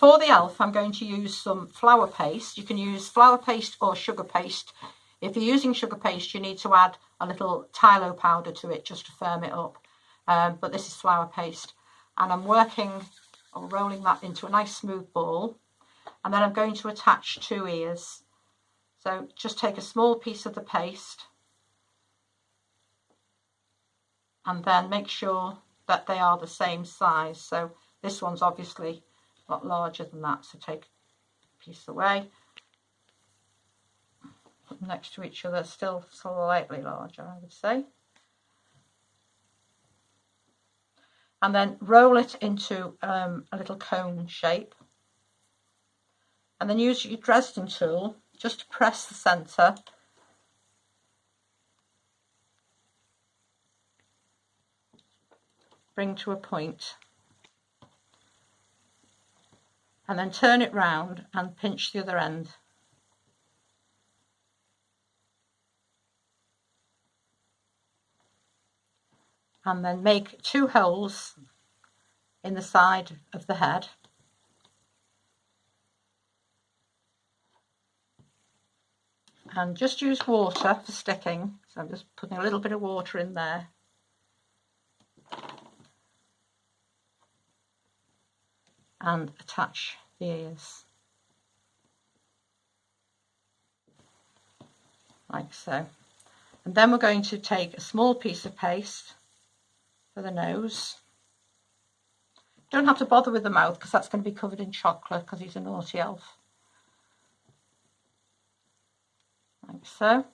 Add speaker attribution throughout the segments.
Speaker 1: For the elf, I'm going to use some flour paste. You can use flour paste or sugar paste. If you're using sugar paste, you need to add a little Tylo powder to it just to firm it up. But this is flour paste. And I'm working or rolling that into a nice smooth ball. And then I'm going to attach 2 ears. So just take a small piece of the paste and then make sure that they are the same size. So this one's obviously a lot larger than that, so take a piece away. Put them next to each other, still slightly larger, I would say. And then roll it into a little cone shape. And then use your Dresden tool just to press the centre. Bring to a point. And then turn it round and pinch the other end. And then make 2 holes in the side of the head. And just use water for sticking. So I'm just putting a little bit of water in there. And attach the ears. Like so. And then we're going to take a small piece of paste for the nose. Don't have to bother with the mouth because that's going to be covered in chocolate because he's a naughty elf. Like so.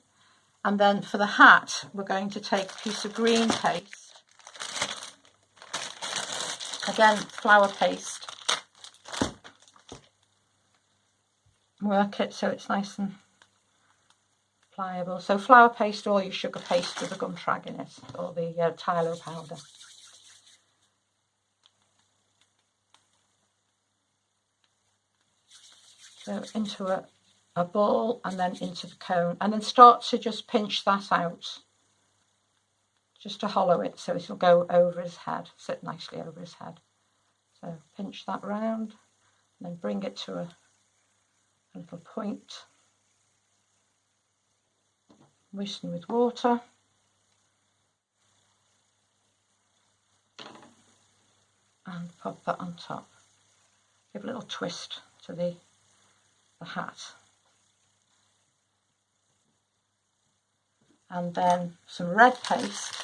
Speaker 1: And then for the hat, we're going to take a piece of green paste. Again, flour paste. Work it so it's nice and pliable. So flour paste or your sugar paste with the gum trag in it, or the Tylo powder. So into a ball and then into the cone, and then start to just pinch that out, just to hollow it so it'll go over his head, sit nicely over his head. So pinch that round and then bring it to a little point. Moisten with water. And pop that on top. Give a little twist to the hat. And then some red paste.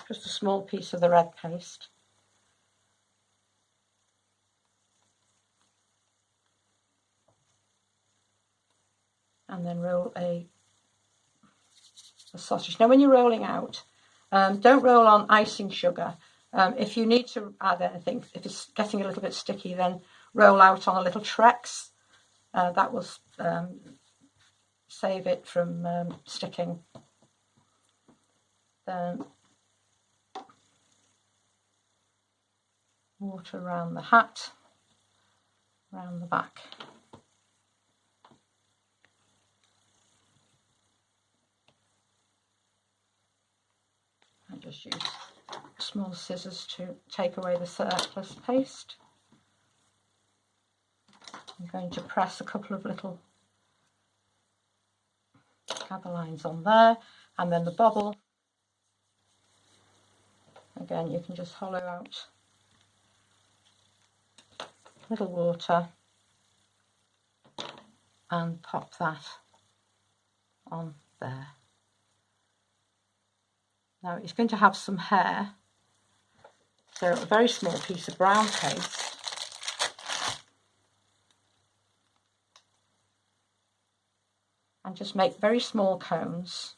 Speaker 1: Just a small piece of the red paste. And then roll a sausage. Now when you're rolling out, don't roll on icing sugar. If you need to add anything, if it's getting a little bit sticky, then roll out on a little Trex. That will save it from sticking. Then water around the hat, around the back. I just use small scissors to take away the surplus paste. I'm going to press a couple of little gather lines on there, and then the bobble. Again, you can just hollow out a little water and pop that on there. Now it's going to have some hair, so a very small piece of brown paste. And just make very small cones.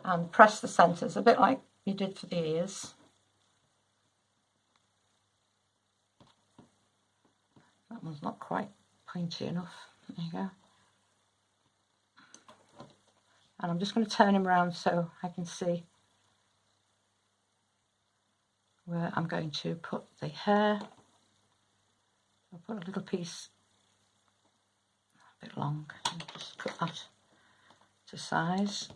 Speaker 1: And press the centres, a bit like you did for the ears. That one's not quite pointy enough. There you go. And I'm just going to turn him around so I can see where I'm going to put the hair. I'll put a little piece a bit long. Just cut that to size.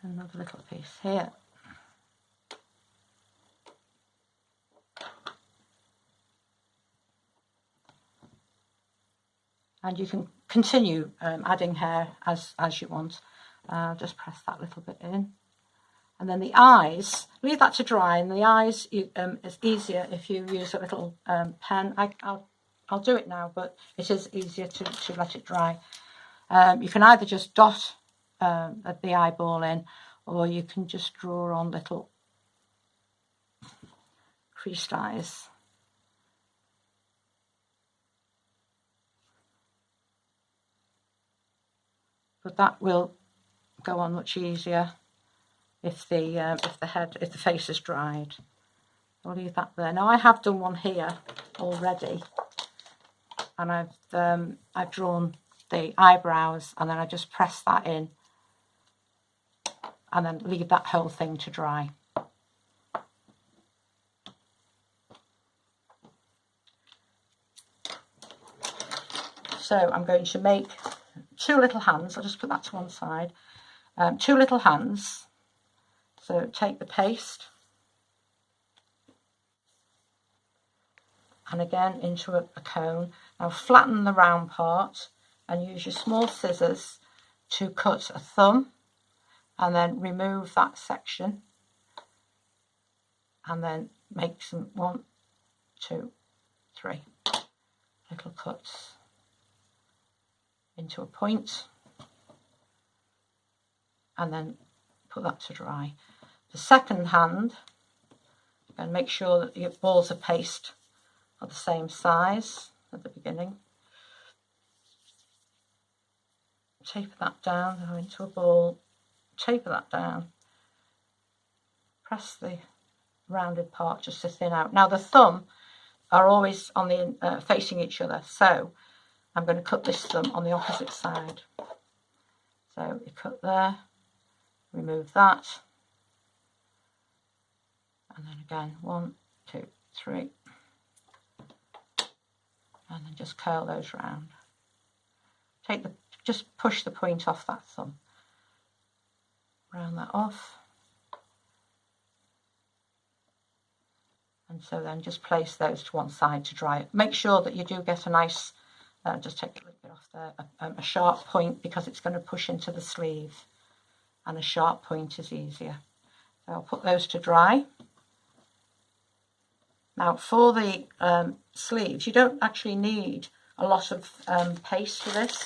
Speaker 1: Another little piece here. And you can continue adding hair as you want. Just press that little bit in. And then the eyes, leave that to dry, and the eyes is easier if you use a little pen. I'll do it now, but it is easier to let it dry. You can either just dot the eyeball in, or you can just draw on little creased eyes. But that will go on much easier if the face is dried. I'll leave that there. Now I have done one here already, and I've drawn the eyebrows, and then I just press that in, and then leave that whole thing to dry. So I'm going to make 2 little hands. I'll just put that to one side. 2 little hands. So take the paste, and again into a cone. Now flatten the round part and use your small scissors to cut a thumb, and then remove that section, and then make some 1, 2, 3 little cuts into a point, and then put that to dry. The second hand, and make sure that your balls of paste are the same size at the beginning. Taper that down into a ball, taper that down, press the rounded part just to thin out. Now the thumb are always on the facing each other, so I'm going to cut this thumb on the opposite side. So you cut there, remove that, and then again 1, 2, 3, and then just curl those round. Just push the point off that thumb, round that off, and so then just place those to one side to dry. Make sure that you do get a nice, just take a little bit off there, a sharp point, because it's going to push into the sleeve, and a sharp point is easier. So I'll put those to dry. Now for the sleeves, you don't actually need a lot of paste for this.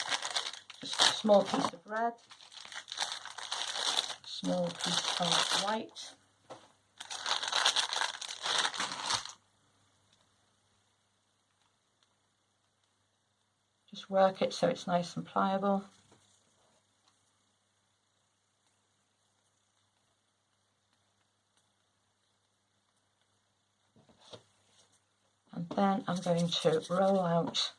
Speaker 1: Just a small piece of red, a small piece of white, just work it so it's nice and pliable. And then I'm going to roll out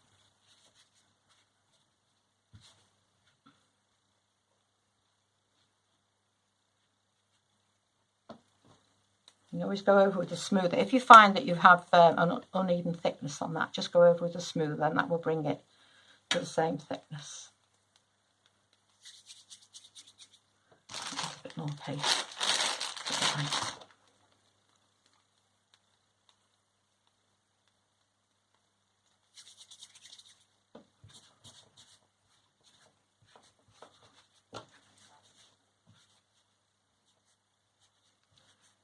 Speaker 1: You always go over with a smoother. If you find that you have an uneven thickness on that, just go over with a smoother, and that will bring it to the same thickness. A bit more paste.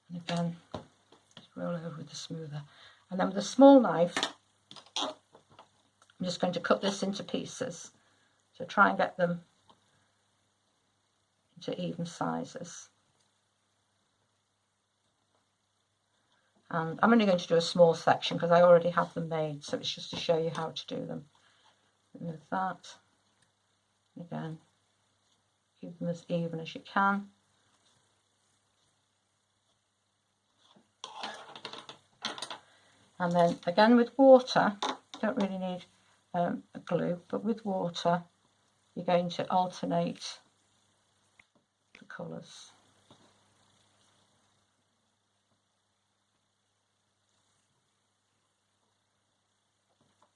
Speaker 1: And again, just roll over with the smoother. And then with a small knife, I'm just going to cut this into pieces. So try and get them into even sizes. And I'm only going to do a small section because I already have them made, so it's just to show you how to do them. Remove that. Again, keep them as even as you can. And then again with water, you don't really need a glue, but with water you're going to alternate the colours.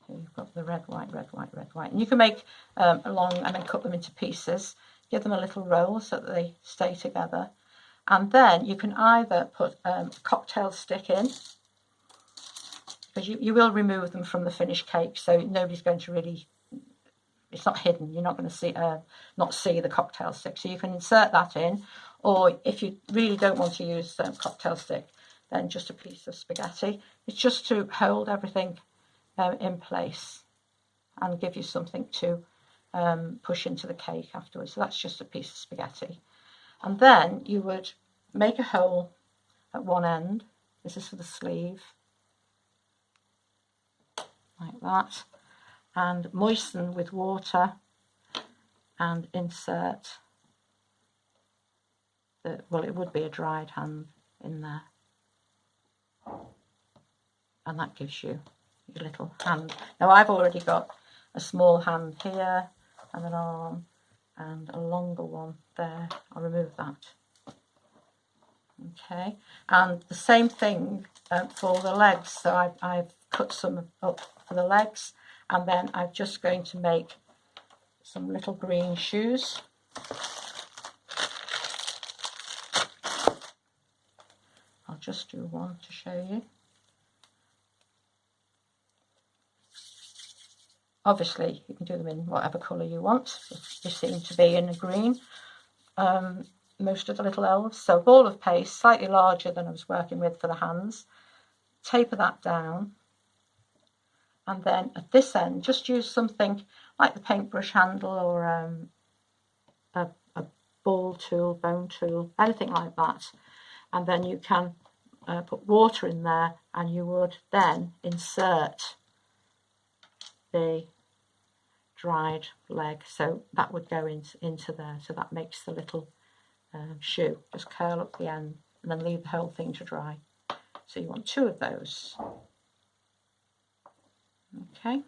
Speaker 1: So you've got the red, white, red, white, red, white. And you can make along and then cut them into pieces. Give them a little roll so that they stay together. And then you can either put a cocktail stick in, because you will remove them from the finished cake, so nobody's going to really, it's not hidden, you're not going to see not see the cocktail stick. So you can insert that in, or if you really don't want to use cocktail stick, then just a piece of spaghetti. It's just to hold everything in place and give you something to push into the cake afterwards. So that's just a piece of spaghetti. And then you would make a hole at one end. This is for the sleeve, like that, and moisten with water and insert the, well, it would be a dried hand in there, and that gives you your little hand. Now I've already got a small hand here and an arm and a longer one there. I'll remove that. Okay, and the same thing for the legs. So I've cut some up for the legs, and then I'm just going to make some little green shoes. I'll just do one to show you. Obviously you can do them in whatever colour you want. They seem to be in a green, most of the little elves. So a ball of paste, slightly larger than I was working with for the hands. Taper that down, and then at this end just use something like the paintbrush handle or a ball tool, bone tool, anything like that, and then you can put water in there, and you would then insert the dried leg, so that would go into there, so that makes the little shoe. Just curl up the end and then leave the whole thing to dry. So you want two of those. Okay,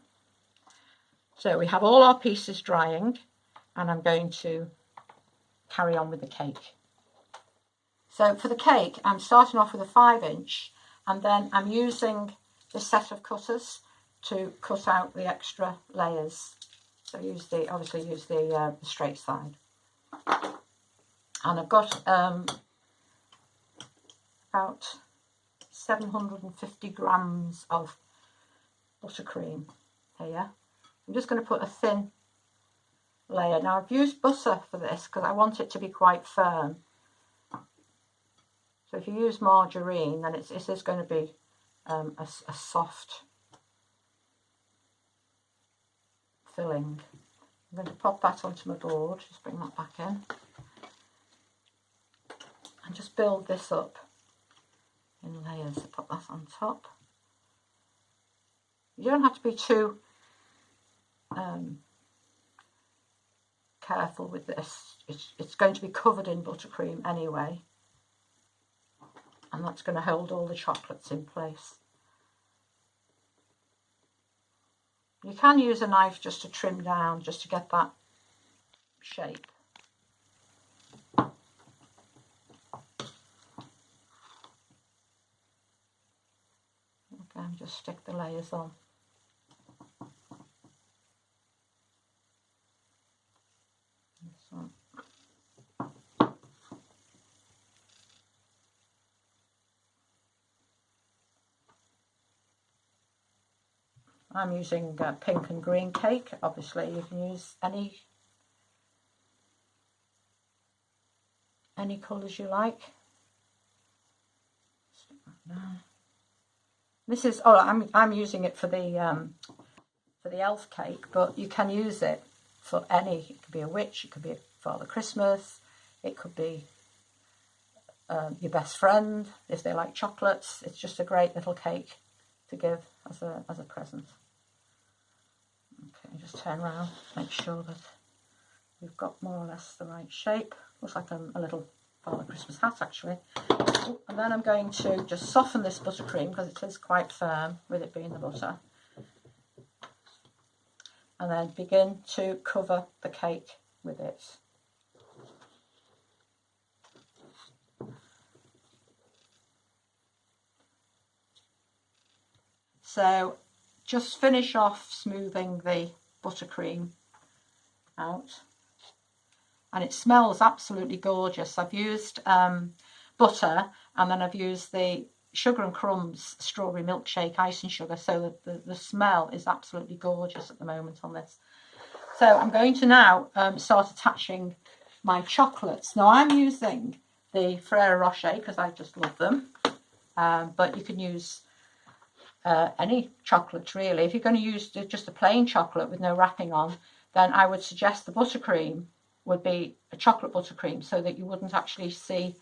Speaker 1: so we have all our pieces drying, and I'm going to carry on with the cake. So for the cake, I'm starting off with a 5-inch, and then I'm using this set of cutters to cut out the extra layers. So obviously use the straight side. And I've got about 750 grams of buttercream here. I'm just going to put a thin layer. Now I've used butter for this because I want it to be quite firm. So if you use margarine, then it is going to be a soft filling. I'm going to pop that onto my board, just bring that back in, and just build this up in layers. Put that on top. You don't have to be too careful with this. It's going to be covered in buttercream anyway, and that's going to hold all the chocolates in place. You can use a knife just to trim down, just to get that shape. Again, just stick the layers on. This one. I'm using pink and green cake. Obviously you can use any colours you like. This is, I'm using it for the elf cake, but you can use it for any. It could be a witch, it could be Father Christmas, it could be your best friend if they like chocolates. It's just a great little cake to give as a present. Okay, just turn around, make sure that we've got more or less the right shape. Looks like a little Father Christmas hat actually. And then I'm going to just soften this buttercream because it is quite firm with it being the butter. and then begin to cover the cake with it. So just finish off smoothing the buttercream out, and it smells absolutely gorgeous. I've used butter, and then I've used the Sugar and Crumbs strawberry milkshake icing sugar, so that the smell is absolutely gorgeous at the moment on this. So I'm going to now start attaching my chocolates. Now I'm using the Ferrero Rocher because I just love them, but you can use any chocolate really. If you're going to use just a plain chocolate with no wrapping on, then I would suggest the buttercream would be a chocolate buttercream, so that you wouldn't actually see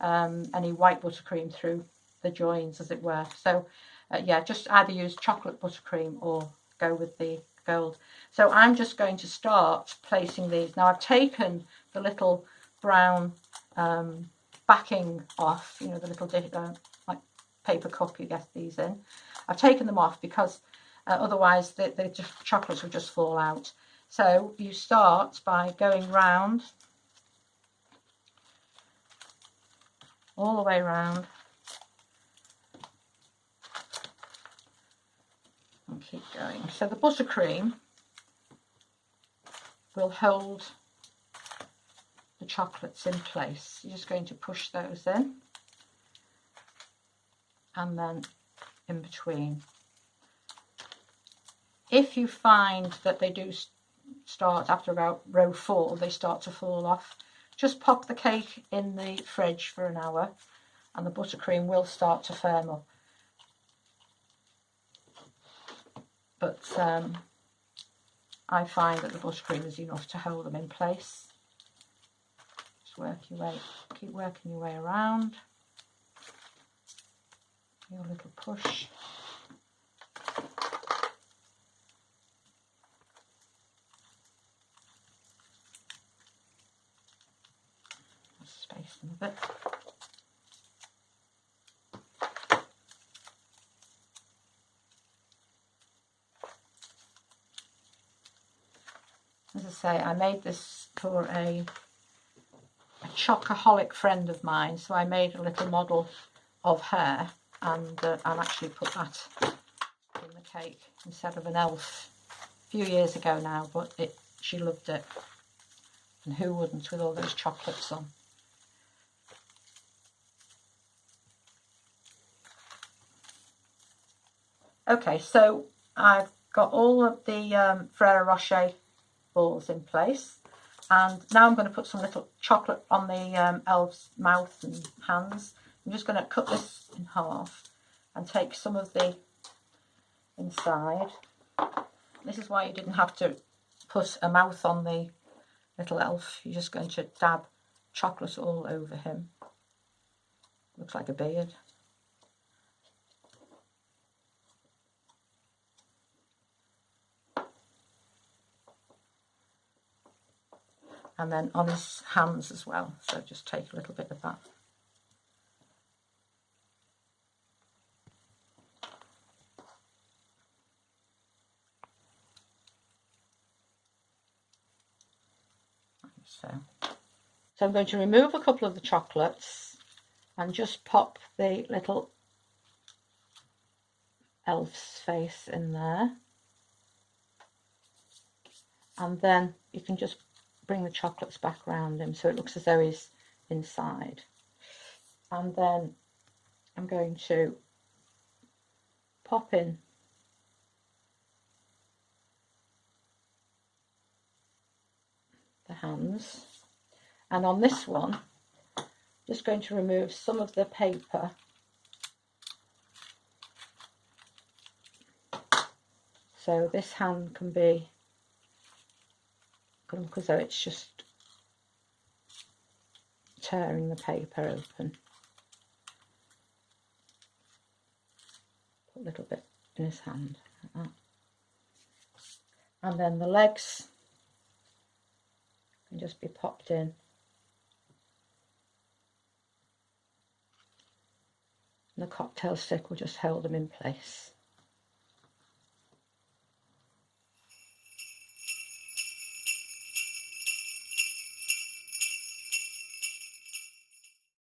Speaker 1: any white buttercream through the joins, as it were. So yeah, just either use chocolate buttercream or go with the gold. So I'm just going to start placing these. Now I've taken the little brown backing off, you know, the little like paper cup you get these in. I've taken them off because otherwise the chocolates will just fall out. So you start by going round, all the way round, and keep going. So the buttercream will hold the chocolates in place. You're just going to push those in, and then in between. If you find that they do start after about row 4, they start to fall off, just pop the cake in the fridge for an hour and the buttercream will start to firm up. But I find that the buttercream is enough to hold them in place. Just work your way, keep working your way around. Your little push. Space them a bit. As I say, I made this for a chocoholic friend of mine, so I made a little model of her and actually put that in the cake instead of an elf a few years ago now, but she loved it, and who wouldn't with all those chocolates on. Okay, so I've got all of the Ferrero Rocher balls in place, and now I'm going to put some little chocolate on the elves' mouth and hands. I'm just going to cut this in half and take some of the inside. This is why you didn't have to put a mouth on the little elf. You're just going to dab chocolate all over him. Looks like a beard. And then on his hands as well, so just take a little bit of that. So I'm going to remove a couple of the chocolates and just pop the little elf's face in there. And then you can just bring the chocolates back around him so it looks as though he's inside. And then I'm going to pop in the hands, and on this one just going to remove some of the paper so this hand can be look as though it's just tearing the paper open. Put a little bit in his hand like that. And then the legs can just be popped in. And the cocktail stick will just hold them in place.